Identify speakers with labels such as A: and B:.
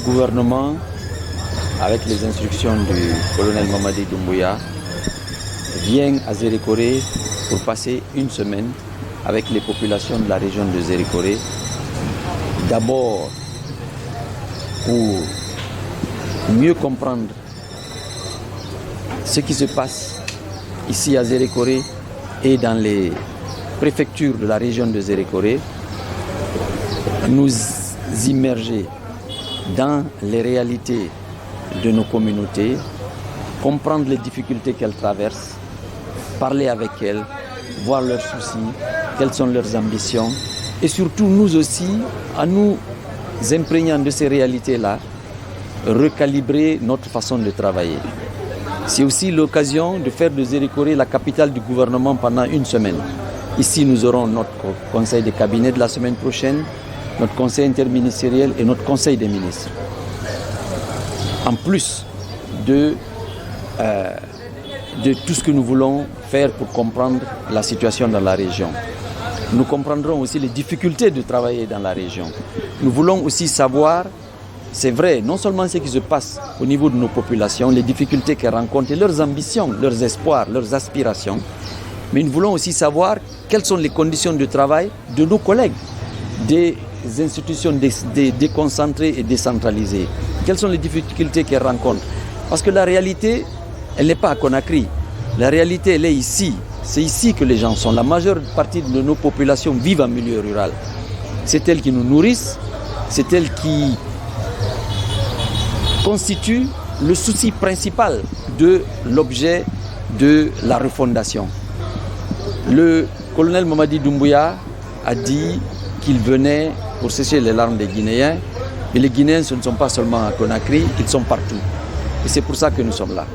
A: gouvernement, avec les instructions du colonel Mamadi Doumbouya, vient à Zérékoré pour passer une semaine avec les populations de la région de Zérékoré. D'abord, pour mieux comprendre ce qui se passe ici à Zérékoré et dans les préfectures de la région de Zérékoré, nous immerger dans les réalités de nos communautés, comprendre les difficultés qu'elles traversent, parler avec elles, voir leurs soucis, quelles sont leurs ambitions, et surtout nous aussi, en nous imprégnant de ces réalités-là, recalibrer notre façon de travailler. C'est aussi l'occasion de faire de Zérékoré la capitale du gouvernement pendant une semaine. Ici, nous aurons notre conseil de cabinet de la semaine prochaine, notre conseil interministériel et notre conseil des ministres. En plus de tout ce que nous voulons faire pour comprendre la situation dans la région. Nous comprendrons aussi les difficultés de travailler dans la région. Nous voulons aussi savoir, c'est vrai, non seulement ce qui se passe au niveau de nos populations, les difficultés qu'elles rencontrent, leurs ambitions, leurs espoirs, leurs aspirations, mais nous voulons aussi savoir quelles sont les conditions de travail de nos collègues des institutions déconcentrées et décentralisées. Quelles sont les difficultés qu'elles rencontrent? Parce que la réalité, elle n'est pas à Conakry. La réalité, elle est ici. C'est ici que les gens sont. La majeure partie de nos populations vivent en milieu rural. C'est elles qui nous nourrissent, c'est elles qui constituent le souci principal de l'objet de la refondation. Le colonel Mamadi Doumbouya a dit qu'il venait pour sécher les larmes des Guinéens. Et les Guinéens, ce ne sont pas seulement à Conakry, ils sont partout. Et c'est pour ça que nous sommes là.